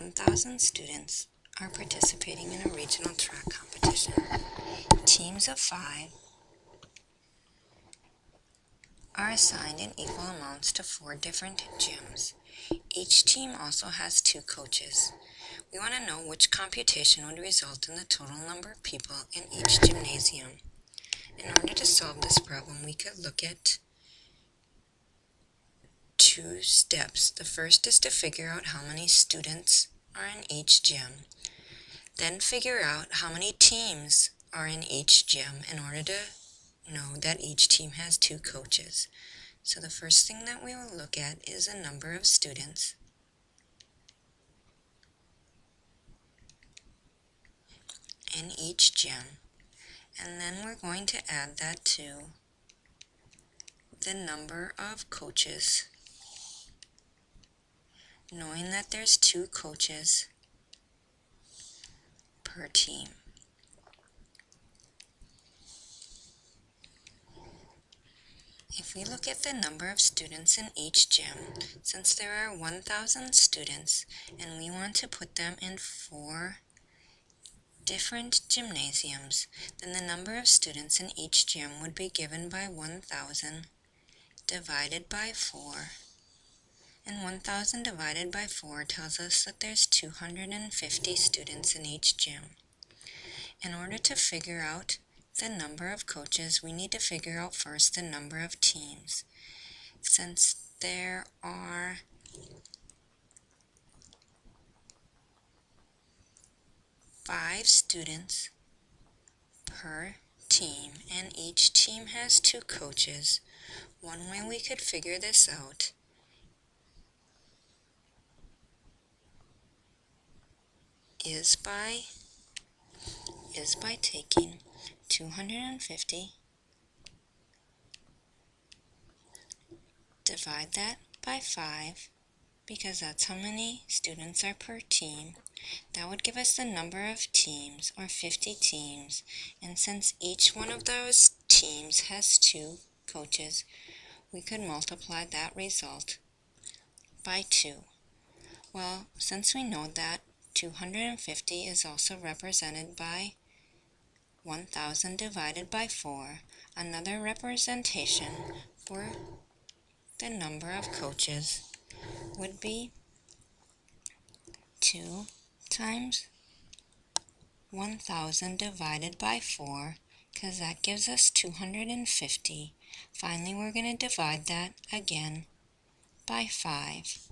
1,000 students are participating in a regional track competition. Teams of 5 are assigned in equal amounts to 4 different gyms. Each team also has 2 coaches. We want to know which computation would result in the total number of people in each gymnasium. In order to solve this problem, we could look at 2 steps. The first is to figure out how many students are in each gym. Then figure out how many teams are in each gym in order to know that each team has 2 coaches. So the first thing that we will look at is the number of students. In each gym. And then we're going to add that to the number of coaches, knowing that there's 2 coaches per team. If we look at the number of students in each gym, since there are 1,000 students and we want to put them in 4 different gymnasiums, then the number of students in each gym would be given by 1,000 divided by 4. And 1,000 divided by 4 tells us that there's 250 students in each gym. In order to figure out the number of coaches, we need to figure out first the number of teams. Since there are 5 students per team and each team has 2 coaches, one way we could figure this out is by taking 250, divide that by 5, because that's how many students are per team. That would give us the number of teams, or 50 teams, and since each one of those teams has 2 coaches, we could multiply that result by 2. Well, since we know that 250 is also represented by 1,000 divided by 4, another representation for the number of coaches would be 2 times 1,000 divided by 4, because that gives us 250. Finally, we're going to divide that again by 5.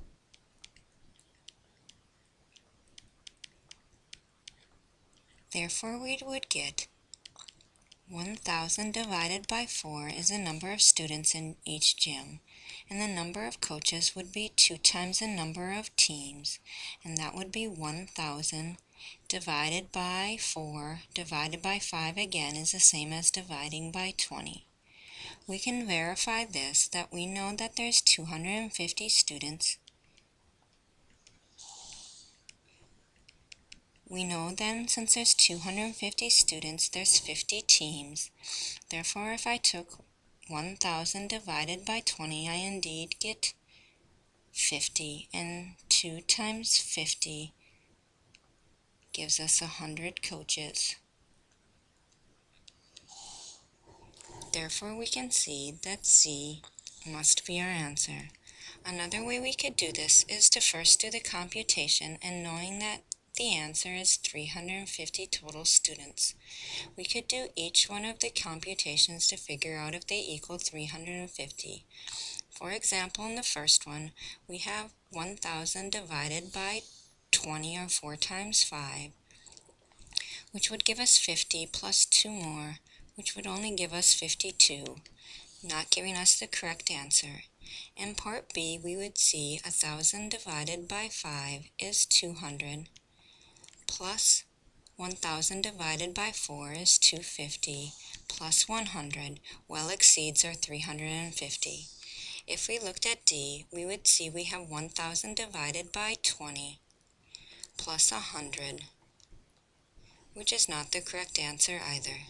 Therefore, we would get 1,000 divided by 4 is the number of students in each gym, and the number of coaches would be 2 times the number of teams, and that would be 1,000 divided by 4 divided by 5 again is the same as dividing by 20. We can verify this, that we know that there's 250 students. We know then, since there's 250 students, there's 50 teams. Therefore, if I took 1,000 divided by 20, I indeed get 50, and 2 times 50 gives us 100 coaches. Therefore, we can see that C must be our answer. Another way we could do this is to first do the computation, and knowing that the answer is 350 total students, we could do each one of the computations to figure out if they equal 350. For example, in the first one, we have 1,000 divided by 20, or 4 times 5, which would give us 50 plus 2 more, which would only give us 52, not giving us the correct answer. In part B, we would see 1,000 divided by 5 is 200, plus 1,000 divided by 4 is 250, plus 100 well exceeds our 350. If we looked at D, we would see we have 1,000 divided by 20, plus 100, which is not the correct answer either.